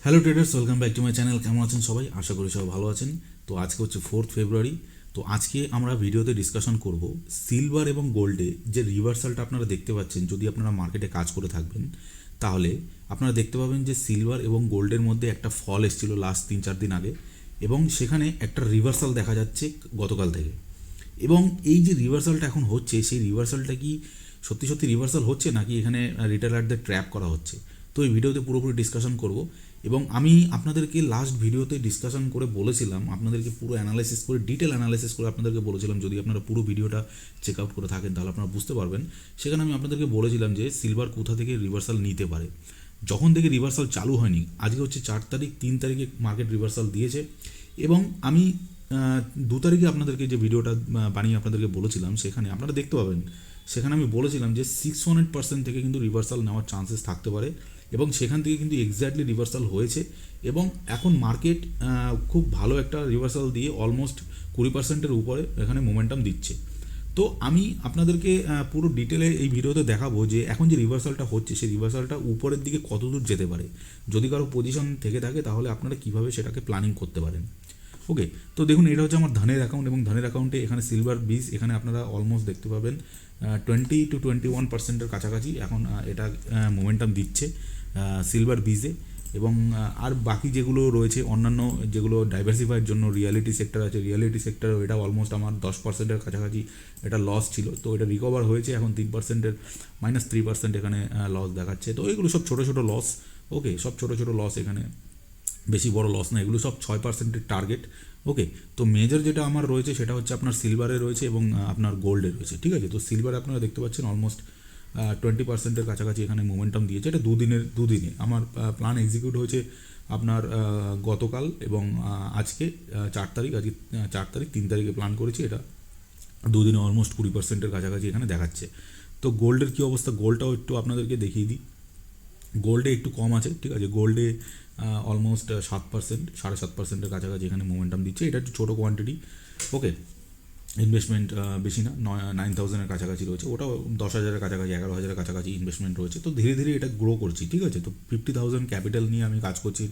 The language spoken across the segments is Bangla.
Hello traders, welcome back to my channel. কেমন আছেন সবাই? আশা করি সবাই ভালো আছেন। তো আজকে হচ্ছে 4 ফেব্রুয়ারি। তো আজকে আমরা ভিডিওতে ডিসকাশন করব সিলভার এবং গোল্ডে যে রিভার্সালটা আপনারা দেখতে পাচ্ছেন। যদি আপনারা মার্কেটে কাজ করে থাকবেন তাহলে আপনারা দেখতে পাবেন যে সিলভার এবং গোল্ডের মধ্যে একটা ফল এসেছিল লাস্ট 3-4 দিন আগে, এবং সেখানে একটা রিভার্সাল দেখা যাচ্ছে গতকাল থেকে। এবং এই যে রিভার্সালটা এখন হচ্ছে, সেই রিভার্সালটা কি সত্যি সত্যি রিভার্সাল হচ্ছে নাকি এখানে রিটেলারদের ট্র্যাপ করা হচ্ছে? তো এই ভিডিওতে পুরোপুরি ডিসকাশন করব। এবং আমি আপনাদেরকে লাস্ট ভিডিওতে ডিসকাশন করে বলেছিলাম, আপনাদেরকে পুরো অ্যানালাইসিস করে, ডিটেল অ্যানালাইসিস করে আপনাদেরকে বলেছিলাম, যদি আপনারা পুরো ভিডিওটা চেক আউট করে থাকেন তাহলে আপনারা বুঝতে পারবেন। সেখানে আমি আপনাদেরকে বলেছিলাম যে সিলভার কোথা থেকে রিভার্সাল নিতে পারে। যখন থেকে রিভার্সাল চালু হয়নি, আজকে হচ্ছে 4 তারিখ, 3 তারিখে মার্কেট রিভার্সাল দিয়েছে। এবং আমি 2 তারিখে আপনাদেরকে যে ভিডিওটা বানিয়ে আপনাদেরকে বলেছিলাম, সেখানে আপনারা দেখতে পাবেন, সেখানে আমি বলেছিলাম যে 600% থেকে কিন্তু রিভার্সাল নেওয়ার চান্সেস থাকতে পারে। এবং সেখান থেকে কিন্তু এক্স্যাক্টলি রিভার্সাল হয়েছে। এবং এখন মার্কেট খুব ভালো একটা রিভার্সাল দিয়ে অলমোস্ট 20%-এর উপরে এখানে মোমেন্টাম দিচ্ছে। তো আমি আপনাদেরকে পুরো ডিটেলে এই ভিডিওতে দেখাবো যে এখন যে রিভার্সালটা হচ্ছে, সেই রিভার্সালটা উপরের দিকে কতদূর যেতে পারে। যদি কারো পজিশন থেকে থাকে তাহলে আপনারা কীভাবে সেটাকে প্ল্যানিং করতে পারেন। ওকে, তো দেখুন, এটা হচ্ছে আমার ধানের অ্যাকাউন্ট, এবং ধানের অ্যাকাউন্টে এখানে সিলভার বীজ এখানে আপনারা অলমোস্ট দেখতে পাবেন 20-21%-এর কাছাকাছি এখন এটা মোমেন্টাম দিচ্ছে সিলভার বীজে। এবং আর বাকি যেগুলো রয়েছে অন্যান্য, যেগুলো ডাইভার্সিফাইয়ের জন্য রিয়ালিটি সেক্টর আছে, রিয়ালিটি সেক্টর এটা অলমোস্ট আমার 10%-এর কাছাকাছি এটা লস ছিল। তো এটা রিকভার হয়েছে, এখন 3%-এর -3% এখানে লস দেখাচ্ছে। তো এগুলো সব ছোটো ছোটো লস। ওকে, সব ছোটো ছোটো লস, এখানে বেশি বড় লস না, এগুলো সব 6%-এর টার্গেট। ওকে, তো মেজর যেটা আমার রয়েছে সেটা হচ্ছে আপনার সিলভারে রয়েছে এবং আপনার গোল্ডে রয়েছে। ঠিক আছে, তো সিলভারে আপনারা দেখতে পাচ্ছেন অলমোস্ট 20%-এর কাছাকাছি এখানে মোমেন্টাম দিয়েছে। এটা দুদিনে আমার প্ল্যান এক্সিকিউট হয়েছে আপনার গতকাল এবং আজকে 4 তারিখ, আজকে 4 তারিখ, 3 তারিখে প্ল্যান করেছি। এটা দুদিনে অলমোস্ট 20%-এর কাছাকাছি এখানে দেখাচ্ছে। তো গোল্ডের কী অবস্থা, গোল্ডটাও একটু আপনাদেরকে দেখিয়ে দিই। গোল্ডে একটু কম আছে, ঠিক আছে, গোল্ডে অলমোস্ট 7%, 7.5%-এর কাছাকাছি এখানে মোমেন্টাম দিচ্ছে। এটা একটু ছোটো কোয়ান্টিটি। ওকে, ইনভেস্টমেন্ট বেশি না, 9,000-এর কাছাকাছি রয়েছে, ওটাও 10,000-এর কাছাকাছি, 11,000-এর কাছাকাছি ইনভেস্টমেন্ট রয়েছে। তো ধীরে ধীরে এটা গ্রো করছি। ঠিক আছে, তো 50,000 ক্যাপিটাল নিয়ে আমি কাজ করছি,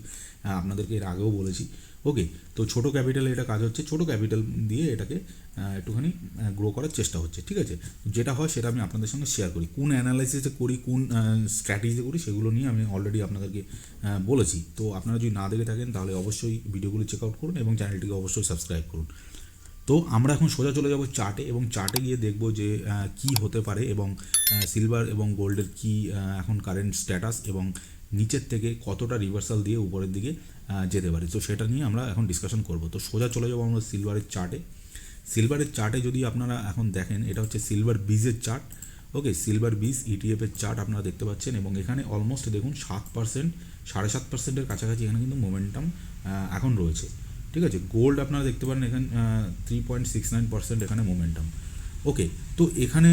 আপনাদেরকে এর আগেও বলেছি। ওকে, তো ছোটো ক্যাপিটালে এটা কাজ হচ্ছে, ছোটো ক্যাপিটাল দিয়ে এটাকে একটুখানি গ্রো করার চেষ্টা হচ্ছে। ঠিক আছে, যেটা হয় সেটা আমি আপনাদের সঙ্গে শেয়ার করি, কোন অ্যানালাইসিসে করি, কোন স্ট্র্যাটেজিতে করি, সেগুলো নিয়ে আমি অলরেডি আপনাদেরকে বলেছি। তো আপনারা যদি না দেখে থাকেন তাহলে অবশ্যই ভিডিওগুলো চেক আউট করুন এবং চ্যানেলটিকে অবশ্যই সাবস্ক্রাইব করুন। তো আমরা এখন সোজা চলে যাব চার্টে, এবং চার্টে গিয়ে দেখব যে কি হতে পারে, এবং সিলভার এবং গোল্ডের কি এখন কারেন্ট স্ট্যাটাস, এবং নিচের থেকে কতটা রিভার্সাল দিয়ে উপরের দিকে যেতে পারে। তো সেটা নিয়ে আমরা এখন ডিসকাশন করব। তো সোজা চলে যাব আমরা সিলভারের চার্টে। সিলভারের চার্টে যদি আপনারা এখন দেখেন, এটা হচ্ছে সিলভার বীজের চার্ট। ওকে, সিলভার বীজ ইটিএফের চার্ট আপনারা দেখতে পাচ্ছেন, এবং এখানে অলমোস্ট দেখুন 7%, 7.5%-এর কাছাকাছি এখানে কিন্তু মোমেন্টাম এখন রয়েছে। ঠিক আছে, গোল্ড আপনারা দেখতে পারেন এখানে 3.69% এখানে মোমেন্টাম। ওকে, তো এখানে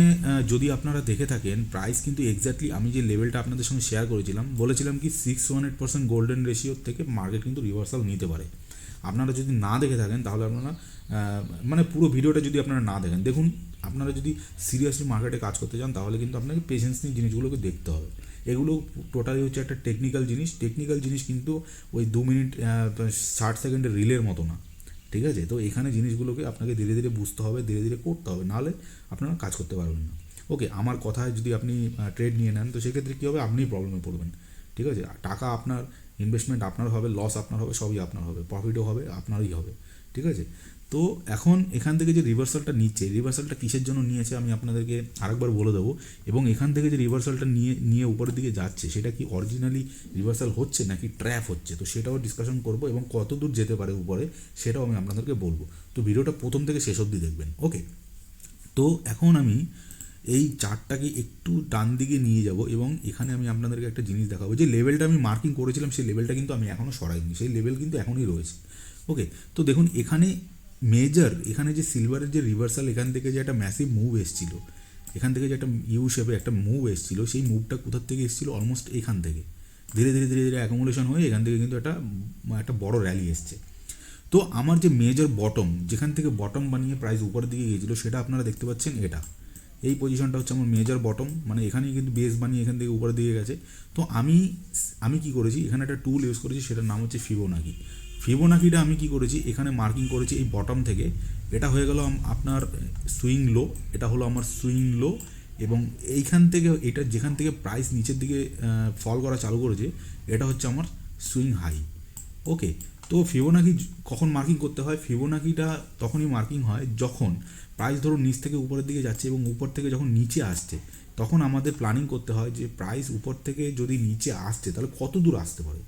যদি আপনারা দেখে থাকেন প্রাইস কিন্তু এক্স্যাক্টলি আমি যে লেভেলটা আপনাদের সঙ্গে শেয়ার করেছিলাম, বলেছিলাম কি 618% গোল্ডেন রেশিওর থেকে মার্কেট কিন্তু রিভার্সাল নিতে পারে। আপনারা যদি না দেখে থাকেন তাহলে আপনারা মানে পুরো ভিডিওটা যদি আপনারা না দেখেন, দেখুন, আপনারা যদি সিরিয়াসলি মার্কেটে কাজ করতে চান তাহলে কিন্তু আপনাকে পেশেন্স নিয়ে জিনিসগুলোকে দেখতে হবে। এগুলো টোটালি হচ্ছে একটা টেকনিক্যাল জিনিস। টেকনিক্যাল জিনিস কিন্তু ওই 2 মিনিট 60 সেকেন্ডের রিলের মতো না। ঠিক আছে, তো এখানে জিনিসগুলোকে আপনাকে ধীরে ধীরে বুঝতে হবে, ধীরে ধীরে করতে হবে, নাহলে আপনারা কাজ করতে পারবেন না। ওকে, আমার কথায় যদি আপনি ট্রেড নিয়ে নেন তো সেক্ষেত্রে কী হবে, আপনিই প্রবলেমে পড়বেন। ঠিক আছে, টাকা আপনার, ইনভেস্টমেন্ট আপনার হবে, লস আপনার হবে, সবই আপনার হবে, প্রফিটও হবে আপনারই হবে। ঠিক আছে, তো এখন এখান থেকে যে রিভার্সালটা নিচ্ছে, রিভার্সালটা কিসের জন্য নিয়েছে আমি আপনাদেরকে আরেকবার বলে দেবো। এবং এখান থেকে যে রিভার্সালটা নিয়ে উপরের দিকে যাচ্ছে, সেটা কি অরিজিনালি রিভার্সাল হচ্ছে নাকি ট্র্যাপ হচ্ছে, তো সেটাও ডিসকাশন করবো, এবং কত দূর যেতে পারে উপরে সেটাও আমি আপনাদেরকে বলবো। তো ভিডিওটা প্রথম থেকে শেষ অবধি দেখবেন। ওকে, তো এখন আমি এই চার্টটাকে একটু ডান দিকে নিয়ে যাব, এবং এখানে আমি আপনাদেরকে একটা জিনিস দেখাবো, যে লেভেলটা আমি মার্কিং করেছিলাম সেই লেভেলটা কিন্তু আমি এখনও সরাইনি, সেই লেভেল কিন্তু এখনই রয়েছে। ওকে, তো দেখুন এখানে মেজর, এখানে যে সিলভারের যে রিভার্সাল, এখান থেকে যে একটা ম্যাসিভ মুভ এসেছিলো, এখান থেকে যে একটা ইউ শেপে একটা মুভ এসেছিলো, সেই মুভটা কোথার থেকে এসেছিলো, অলমোস্ট এখান থেকে ধীরে ধীরে ধীরে ধীরে অ্যাকুমুলেশন হয়ে এখান থেকে কিন্তু একটা বড় র্যালি এসছে। তো আমার যে মেজর বটম, যেখান থেকে বটম বানিয়ে প্রাইস উপরের দিকে গিয়েছিলো, সেটা আপনারা দেখতে পাচ্ছেন, এই পজিশনটা হচ্ছে আমার মেজর বটম, মানে এখানেই কিন্তু বেস বানিয়ে এখান থেকে উপরের দিকে গেছে। তো আমি কি করেছি, এখানে একটা টুল ইউজ করেছি, সেটার নাম হচ্ছে ফিবোনাকি। ফিবোনাকিটা আমি কি করেছি, এখানে মার্কিং করেছি এই বটম থেকে, এটা হয়ে গেল আপনার সুইং লো, এটা হলো আমার সুইং লো, এবং এইখান থেকে এটা যেখান থেকে প্রাইস নিচের দিকে ফল করা চালু করেছে, এটা হচ্ছে আমার সুইং হাই। ওকে, তো ফিবোনাকি কখন মার্কিং করতে হয়, ফিবোনাকিটা তখনই মার্কিং হয় যখন প্রাইস ধরুন নিচ থেকে উপরের দিকে যাচ্ছে এবং উপর থেকে যখন নিচে আসছে, তখন আমাদের প্ল্যানিং করতে হয় যে প্রাইস উপর থেকে যদি নিচে আসছে তাহলে কত দূর আসতে পারে।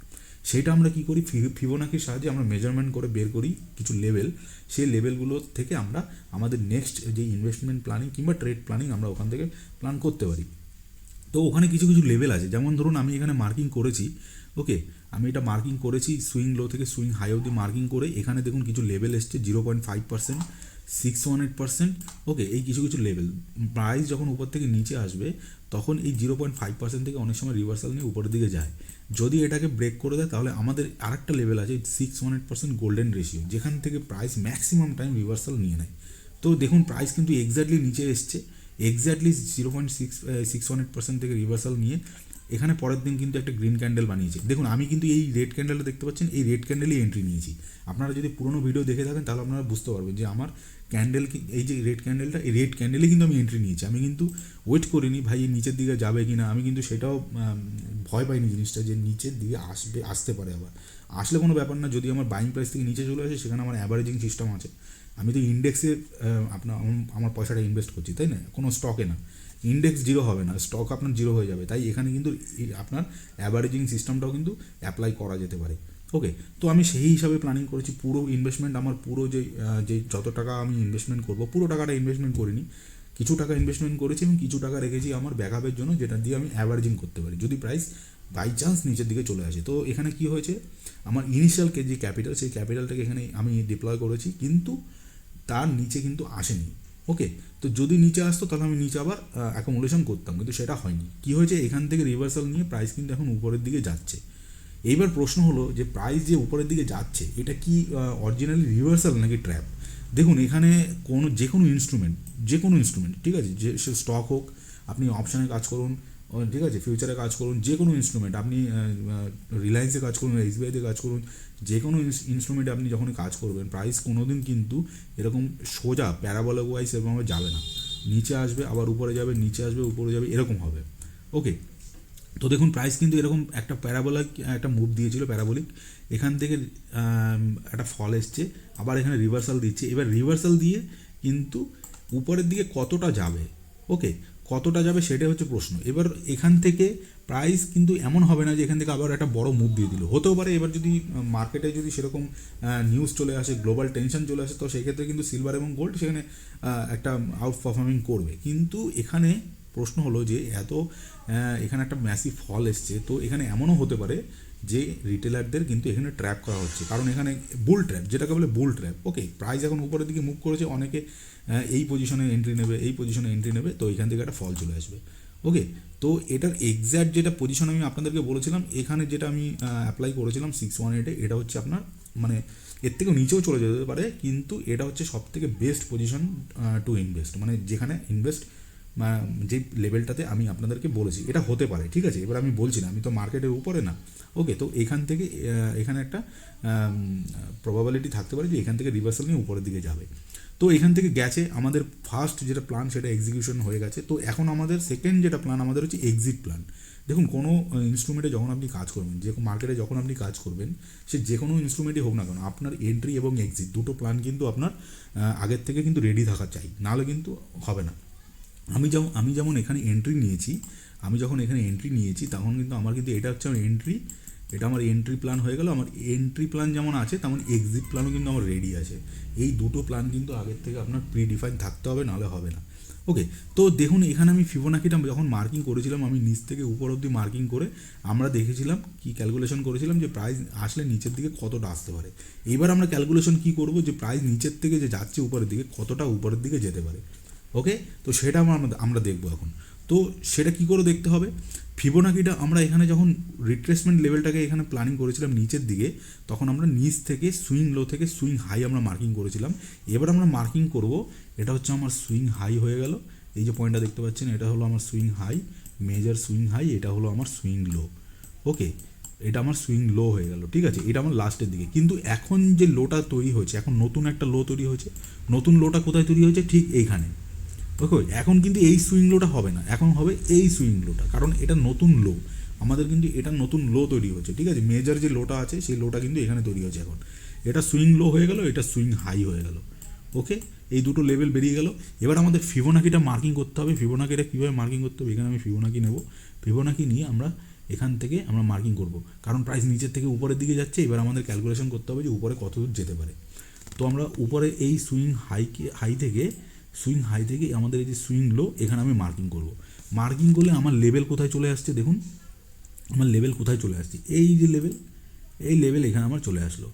সেটা আমরা কী করি, ফিবোনাকির সাহায্যে আমরা মেজারমেন্ট করে বের করি কিছু লেভেল, সেই লেভেলগুলো থেকে আমরা আমাদের নেক্সট যে ইনভেস্টমেন্ট প্ল্যানিং কিংবা ট্রেড প্ল্যানিং আমরা ওখান থেকে প্ল্যান করতে পারি। তো ওখানে কিছু কিছু লেভেল আছে, যেমন ধরুন আমি এখানে মার্কিং করেছি, ওকে, আমি এটা মার্কিং করেছি সুইং লো থেকে সুইং হাই অবধি মার্কিং করে, এখানে দেখুন কিছু লেভেল এসছে 0.5%, 618%, ওকে, এই কিছু কিছু লেভেল। প্রাইস যখন উপর থেকে নিচে আসবে তখন এই 0.5% থেকে অনেক সময় রিভার্সাল নিয়ে উপরের দিকে যায়। যদি এটাকে ব্রেক করে দেয় তাহলে আমাদের আরেকটা লেভেল আছে 618% গোল্ডেন রেশিও, যেখান থেকে প্রাইস ম্যাক্সিমাম টাইম রিভার্সাল নিয়ে নেয়। তো দেখুন প্রাইস কিন্তু এক্স্যাক্টলি নিচে এসছে, এক্স্যাক্টলি 0.618% থেকে রিভার্সাল নিয়ে এখানে পরের দিন কিন্তু একটা গ্রিন ক্যান্ডেল বানিয়েছে। দেখুন আমি কিন্তু এই রেড ক্যান্ডেলটা দেখতে পাচ্ছেন, এই রেড ক্যান্ডেলই এন্ট্রি নিয়েছি। আপনারা যদি পুরোনো ভিডিও দেখে থাকেন তাহলে আপনারা বুঝতে পারবেন যে আমার ক্যান্ডেল, এই যে রেড ক্যান্ডেলটা, এই রেড ক্যান্ডেলে কিন্তু আমি এন্ট্রি নিয়েছি। আমি কিন্তু ওয়েট করিনি ভাই এই নিচের দিকে যাবে কি না, আমি কিন্তু সেটাও ভয় পাইনি জিনিসটা যে নিচের দিকে আসতে পারে। আবার আসলে কোনো ব্যাপার না, যদি আমার বাইং প্রাইস থেকে নিচে চলে আসে সেখানে আমার অ্যাভারেজিং সিস্টেম আছে। আমি তো ইন্ডেক্সে আমার পয়সাটা ইনভেস্ট করছি, তাই না, কোনো স্টকে না। ইন্ডেক্স জিরো হবে না, স্টক আপনার জিরো হয়ে যাবে, তাই এখানে কিন্তু আপনার অ্যাভারেজিং সিস্টেমটাও কিন্তু অ্যাপ্লাই করা যেতে পারে। ওকে, তো আমি সেই হিসাবে প্ল্যানিং করেছি। পুরো ইনভেস্টমেন্ট আমার পুরো যে যত টাকা আমি ইনভেস্টমেন্ট করব, পুরো টাকাটা ইনভেস্টমেন্ট করিনি, কিছু টাকা ইনভেস্টমেন্ট করেছি এবং কিছু টাকা রেখেছি আমার ব্যাকআপের জন্য, যেটা দিয়ে আমি অ্যাভারেজিং করতে পারি যদি প্রাইস বাই চান্স নিচের দিকে চলে আসে। তো এখানে কি হয়েছে, আমার ইনিশিয়াল যে ক্যাপিটাল, সেই ক্যাপিটালটাকে এখানে আমি ডিপ্লয় করেছি, কিন্তু তার নিচে কিন্তু আসেনি। ওকে, তো যদি নিচে আসতো তাহলে আমি নিচে আবার অ্যাকোমোডেশন করতাম, কিন্তু সেটা হয়নি। কি হয়েছে, এখান থেকে রিভার্সাল নিয়ে প্রাইস কিন্তু এখন উপরের দিকে যাচ্ছে। এইবার প্রশ্ন হলো যে প্রাইস যে উপরের দিকে যাচ্ছে এটা কি অরিজিনালি রিভার্সাল নাকি ট্র্যাপ। দেখুন এখানে যে কোনো ইনস্ট্রুমেন্ট, ঠিক আছে, যে সে স্টক হোক, আপনি অপশানে কাজ করুন, ঠিক আছে, ফিউচারে কাজ করুন, যে কোনো ইনস্ট্রুমেন্ট, আপনি রিলায়েন্সে কাজ করুন, এসবিআইতে কাজ করুন, যে কোনো ইনস্ট্রুমেন্টে আপনি যখনই কাজ করবেন, প্রাইস কোনো দিন কিন্তু এরকম সোজা প্যারাবোলা ওয়াইজ এরকমভাবে যাবে না, নিচে আসবে আবার উপরে যাবে, নিচে আসবে উপরে যাবে, এরকম হবে। ওকে, তো দেখুন প্রাইস কিন্তু এরকম একটা একটা মুভ দিয়েছিল প্যারাবোলিক, এখান থেকে একটা ফল এসছে, আবার এখানে রিভার্সাল দিচ্ছে। এবার রিভার্সাল দিয়ে কিন্তু উপরের দিকে কতটা যাবে, ওকে, কতটা যাবে সেটাই হচ্ছে প্রশ্ন। এবার এখান থেকে প্রাইস কিন্তু এমন হবে না যে এখান থেকে আবার একটা বড় মুভ দিয়ে দিল, হতেও পারে। এবার যদি মার্কেটে যদি সেরকম নিউজ চলে আসে, গ্লোবাল টেনশন চলে আসে, তো সেই ক্ষেত্রে কিন্তু সিলভার এবং গোল্ড সেখানে একটা আউট পারফর্মিং করবে। কিন্তু এখানে প্রশ্ন হলো যে এখানে একটা ম্যাসিভ ফল এসছে, তো এখানে এমনও হতে পারে যে রিটেলারদের কিন্তু এখানে ট্র্যাপ করা হচ্ছে, কারণ এখানে বুল ট্র্যাপ, যেটাকে বলে বুল ট্র্যাপ। ওকে, প্রাইস এখন উপরের দিকে মুভ করেছে, অনেকে এই পজিশনে এন্ট্রি নেবে, তো এখান থেকে একটা ফল চলে আসবে। ওকে, তো এটার এক্স্যাক্ট যেটা পজিশন আমি আপনাদেরকে বলেছিলাম, এখানে যেটা আমি অ্যাপ্লাই করেছিলাম 618, এটা হচ্ছে আপনার মানে এর থেকেও নিচেও চলে যেতে পারে, কিন্তু এটা হচ্ছে সবথেকে বেস্ট পজিশন টু ইনভেস্ট, মানে যেখানে ইনভেস্ট যে লেভেলটাতে আমি আপনাদেরকে বলেছি এটা হতে পারে, ঠিক আছে। এবার আমি বলছি না, আমি তো মার্কেটের উপরে না। ওকে, তো এখান থেকে এখানে একটা প্রবাবিলিটি থাকতে পারে যে এখান থেকে রিভার্সাল নিয়ে উপরের দিকে যাবে। তো এখান থেকে গেছে, আমাদের ফার্স্ট যেটা প্ল্যান সেটা এক্সিকিউশন হয়ে গেছে। তো এখন আমাদের সেকেন্ড যেটা প্ল্যান আমাদের হচ্ছে এক্সিট প্ল্যান। দেখুন কোনো ইনস্ট্রুমেন্টে যখন আপনি কাজ করবেন, যে মার্কেটে যখন আপনি কাজ করবেন, সে যে কোনো ইনস্ট্রুমেন্টই হোক না কেন, আপনার এন্ট্রি এবং এক্সিট দুটো প্ল্যান কিন্তু আপনার আগের থেকে কিন্তু রেডি থাকা চাই, নাহলে কিন্তু হবে না। আমি যেমন এখানে এন্ট্রি নিয়েছি, তখন কিন্তু আমার কিন্তু এটা হচ্ছে আমার এন্ট্রি, এটা আমার এন্ট্রি প্ল্যান হয়ে গেল। আমার এন্ট্রি প্ল্যান যেমন আছে তেমন এক্সিট প্ল্যানও কিন্তু আমার রেডি আছে। এই দুটো প্ল্যান কিন্তু আগের থেকে আপনার প্রিডিফাইন থাকতে হবে, নাহলে হবে না। ওকে, তো দেখুন এখানে আমি ফিবোনাকিটা যখন মার্কিং করেছিলাম, আমি নিচ থেকে উপর অবধি মার্কিং করে আমরা দেখেছিলাম কি ক্যালকুলেশন করেছিলাম যে প্রাইস আসলে নিচের দিকে কতটা আসতে পারে। এবার আমরা ক্যালকুলেশন কি করব যে প্রাইস নিচের থেকে যে যাচ্ছে উপরের দিকে কতটা উপরের দিকে যেতে পারে। ওকে, তো সেটা আমরা দেখবো এখন। তো সেটা কি করে দেখতে হবে, ফিবোনাকিটা আমরা এখানে যখন রিট্রেসমেন্ট লেভেলটাকে এখানে প্ল্যানিং করেছিলাম নিচের দিকে, তখন আমরা নিচ থেকে সুইং লো থেকে সুইং হাই আমরা মার্কিং করেছিলাম। এবার আমরা মার্কিং করব, এটা হচ্ছে আমার সুইং হাই হয়ে গেল, এই যে পয়েন্টটা দেখতে পাচ্ছেন, এটা হলো আমার swing high, major swing high, এটা হলো আমার সুইং লো। ওকে, এটা আমার সুইং লো হয়ে গেল, ঠিক আছে, এটা আমার লাস্টের দিকে। কিন্তু এখন যে লোটা তৈরি হয়েছে, এখন নতুন একটা লো তৈরি হয়েছে, নতুন লোটা কোথায় তৈরি হয়েছে, ঠিক এইখানে। ওকে, এখন কিন্তু এই সুইং লোটা হবে না, এখন হবে এই সুইং লোটা, কারণ এটা নতুন লো, আমাদের কিন্তু এটা নতুন লো তৈরি হচ্ছে, ঠিক আছে। মেজর যে লোটা আছে সেই লোটা কিন্তু এখানে তৈরি হচ্ছে এখন, এটা সুইং লো হয়ে গেল, এটা সুইং হাই হয়ে গেল। ওকে, এই দুটো লেভেল বেরিয়ে গেল। এবার আমাদের ফিবোনাকিটা মার্কিং করতে হবে। ফিবোনাকিটা কীভাবে মার্কিং করতে হবে, এখানে আমি ফিবোনাকি নেব, ফিবোনাকি নিয়ে আমরা এখান থেকে আমরা মার্কিং করব, কারণ প্রাইস নিচের থেকে উপরের দিকে যাচ্ছে। এবার আমাদের ক্যালকুলেশন করতে হবে যে উপরে কত দূর যেতে পারে। তো আমরা উপরে এই সুইং হাই থেকে আমাদের এই যে সুইং লো, এখানে আমি মার্কিং করব। মার্কিং করলে আমার লেভেল কোথায় চলে আসছে দেখুন, আমার লেভেল কোথায় চলে আসছে, এই যে লেভেল, এই লেভেল এখানে আমার চলে আসলো,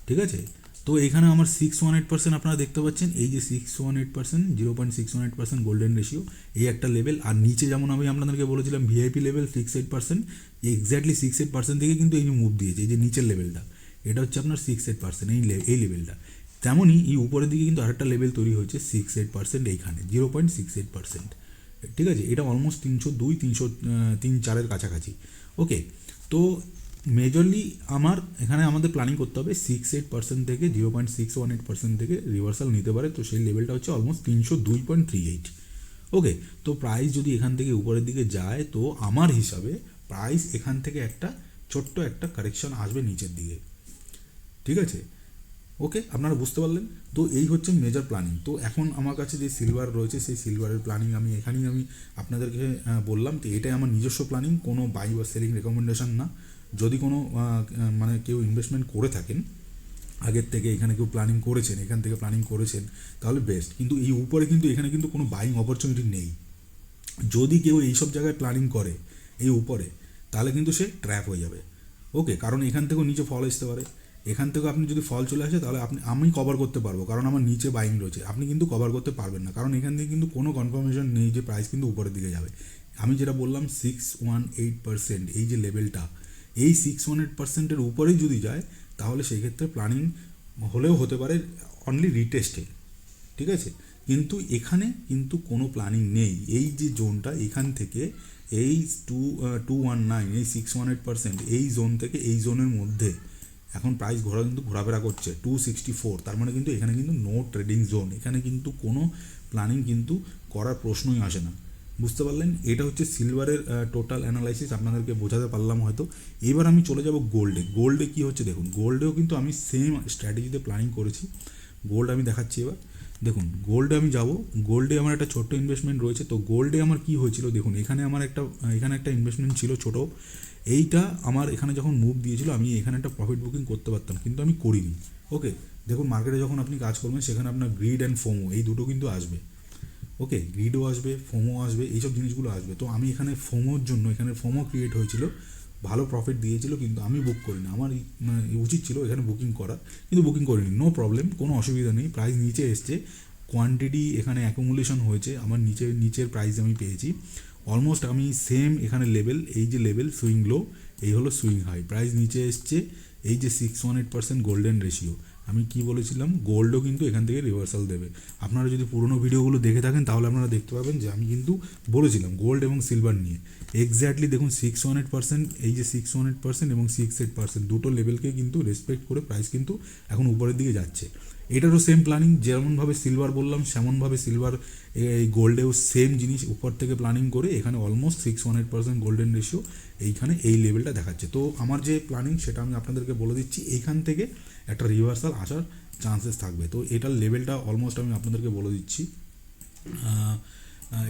ঠিক আছে। তো এখানে আমার 618% আপনারা দেখতে পাচ্ছেন, এই যে 618%, 0.618% গোল্ডেন রেশিও, এই একটা লেভেল। আর নিচে যেমন আমি আপনাদেরকে বলেছিলাম ভিআইপি লেভেল 68%, এক্স্যাক্টলি 68% থেকে কিন্তু এই যে মুভ দিয়েছে, এই যে নিচের লেভেলটা, এটা হচ্ছে আপনার 68%, এই লেভেলটা। তেমনই এই উপরের দিকে কিন্তু আরেকটা লেভেল তৈরি হয়েছে 68% এইখানে, 0.68%, ঠিক আছে। এটা অলমোস্ট 302, 304-এর কাছাকাছি। ওকে, তো মেজরলি এখানে আমাদের প্ল্যানিং করতে হবে 68% থেকে 0.618% থেকে রিভার্সাল নিতে পারে, তো সেই লেভেলটা হচ্ছে অলমোস্ট 302.38। ওকে, তো প্রাইস যদি এখান থেকে উপরের দিকে যায়, তো আমার হিসাবে প্রাইস এখান থেকে একটা ছোট্ট একটা কারেকশন আসবে নিচের দিকে, ঠিক আছে। ওকে, আপনারা বুঝতে পারলেন। তো এই হচ্ছে মেজর প্ল্যানিং। তো এখন আমার কাছে যে সিলভার রয়েছে, সেই সিলভারের প্ল্যানিং আমি এখানেই আপনাদেরকে বললাম। তো এটাই আমার নিজস্ব প্ল্যানিং, কোনো বাই বা সেলিং রেকমেন্ডেশন না। যদি কোনো মানে কেউ ইনভেস্টমেন্ট করে থাকেন আগের থেকে, এখানে কেউ প্ল্যানিং করেছেন, এখান থেকে প্ল্যানিং করেছেন, তাহলে বেস্ট। কিন্তু এই উপরে কিন্তু এখানে কিন্তু কোনো বাইং অপরচুনিটি নেই। যদি কেউ এইসব জায়গায় প্ল্যানিং করে এই উপরে, তাহলে কিন্তু সে ট্র্যাপ হয়ে যাবে। ওকে, কারণ এখান থেকেও নিচে ফল আসতে পারে, এখান থেকেও আপনি যদি ফল চলে আসে, তাহলে আমি কভার করতে পারবো, কারণ আমার নিচে বাইং রয়েছে। আপনি কিন্তু কভার করতে পারবেন না, কারণ এখান থেকে কিন্তু কোনো কনফার্মেশন নেই যে প্রাইস কিন্তু উপরের দিকে যাবে। আমি যেটা বললাম 618%, এই যে লেভেলটা, এই 618%-এর উপরেই যদি যায়, তাহলে সেই ক্ষেত্রে প্ল্যানিং হলেও হতে পারে অনলি রিটেস্টে, ঠিক আছে। কিন্তু এখানে কিন্তু কোনো প্ল্যানিং নেই। এই যে জোনটা, এখান থেকে এই 219, এই 618%, এই জোন থেকে এই জোনের মধ্যে এখন প্রাইস ঘোরাফেরা করছে 264, তার মানে কিন্তু এখানে কিন্তু নো ট্রেডিং জোন, এখানে কিন্তু কোনো প্ল্যানিং কিন্তু করার প্রশ্নই আসে না। বুঝতে পারলেন? এটা হচ্ছে সিলভারের টোটাল অ্যানালাইসিস, আপনাদেরকে বোঝাতে পারলাম হয়তো। এবার আমি চলে যাব গোল্ডে কী হচ্ছে দেখুন। গোল্ডেও কিন্তু আমি সেম স্ট্র্যাটেজিতে প্ল্যানিং করেছি। গোল্ড আমি দেখাচ্ছি এবার দেখুন। গোল্ডে আমি যাব, গোল্ডে আমার একটা ছোট্ট ইনভেস্টমেন্ট রয়েছে। তো গোল্ডে আমার কী হয়েছিল দেখুন, এখানে একটা ইনভেস্টমেন্ট ছিল ছোট, এইটা আমার এখানে যখন মুভ দিয়েছিল, আমি এখানে একটা প্রফিট বুকিং করতে পারতাম, কিন্তু আমি করিনি। ওকে, দেখুন মার্কেটে যখন আপনি কাজ করবেন, সেখানে আপনার গ্রিড অ্যান্ড ফোমো এই দুটো কিন্তু আসবে। ওকে, গ্রিডও আসবে, ফোমো আসবে, এইসব জিনিসগুলো আসবে। তো আমি এখানে ফোমোর জন্য, এখানে ফোমো ক্রিয়েট হয়েছিল, ভালো প্রফিট দিয়েছিল, কিন্তু আমি বুক করিনি। আমার মানে উচিত ছিল এখানে বুকিং করা, কিন্তু বুকিং করিনি। নো প্রবলেম, কোনো অসুবিধা নেই। প্রাইস নিচে এসছে, কোয়ান্টিটি এখানে অ্যাকুমুলেশন হয়েছে, আমার নিচের প্রাইস আমি পেয়েছি অলমোস্ট। আমি সেম এখানে লেভেল, এই যে লেভেল সুইং লো, এই হলো সুইং হাই, প্রাইস নিচে এসছে। এই যে 618% গোল্ডেন রেশিও, আমি কি বলেছিলাম, গোল্ডও কিন্তু এখান থেকে রিভার্সাল দেবে। আপনারা যদি পুরোনো ভিডিওগুলো দেখে থাকেন, তাহলে আপনারা দেখতে পাবেন যে আমি কিন্তু বলেছিলাম গোল্ড এবং সিলভার নিয়ে। এক্স্যাক্টলি দেখুন 618%, এই যে 618% এবং 68%, দুটো লেভেলকে কিন্তু রেসপেক্ট করে প্রাইস কিন্তু এখন উপরের দিকে যাচ্ছে। এটারও সেম প্ল্যানিং, যেমনভাবে সিলভার বললাম সেমনভাবে সিলভার এই গোল্ডেও সেম জিনিস, উপর থেকে প্ল্যানিং করে এখানে অলমোস্ট 618% গোল্ডেন রেশিও, এইখানে এই লেভেলটা দেখাচ্ছে। তো আমার যে প্ল্যানিং সেটা আমি আপনাদেরকে বলে দিচ্ছি, এইখান থেকে একটা রিভার্সাল আসার চান্সেস থাকবে। তো এটার লেভেলটা অলমোস্ট আমি আপনাদেরকে বলে দিচ্ছি,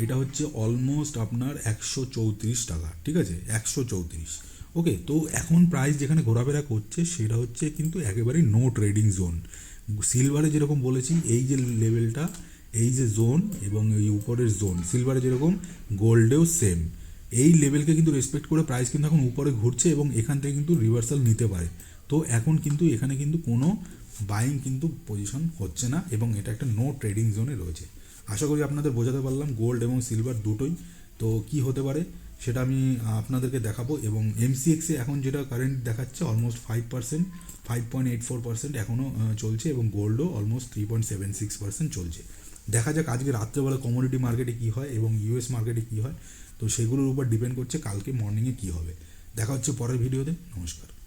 এটা হচ্ছে অলমোস্ট আপনার 134 টাকা, ঠিক আছে, 134। ওকে, তো এখন প্রাইস যেখানে ঘোরাফেরা করছে সেটা হচ্ছে কিন্তু একেবারেই নো ট্রেডিং জোন। সিলভারে যেরকম বলেছি, এই যে লেভেলটা, এই যে জোন এবং এই উপরের জোন, সিলভারে যেরকম, গোল্ডেও সেম। এই লেভেলকে কিন্তু রেসপেক্ট করে প্রাইস কিন্তু এখন উপরে ঘুরছে এবং এখান থেকে কিন্তু রিভার্সাল নিতে পারে। তো এখন কিন্তু এখানে কিন্তু কোনো বাইং কিন্তু পজিশন হচ্ছে না, এবং এটা একটা নো ট্রেডিং জোনে রয়েছে। আশা করি আপনাদের বোঝাতে পারলাম গোল্ড এবং সিলভার দুটোই। তো কি হতে পারে সেটা আমি আপনাদেরকে দেখাবো। এবং এমসিএক্সে এখন যেটা কারেন্ট দেখাচ্ছে অলমোস্ট 5%, 5.84% এখনও চলছে, এবং গোল্ডও অলমোস্ট 3.76% চলছে। দেখা যাক আজকে রাত্রেবেলা কমোডিটি মার্কেটে কী হয় এবং ইউএস মার্কেটে কী হয়, তো সেগুলোর উপর ডিপেন্ড করছে কালকে মর্নিংয়ে কী হবে। দেখা হচ্ছে পরের ভিডিওতে। নমস্কার।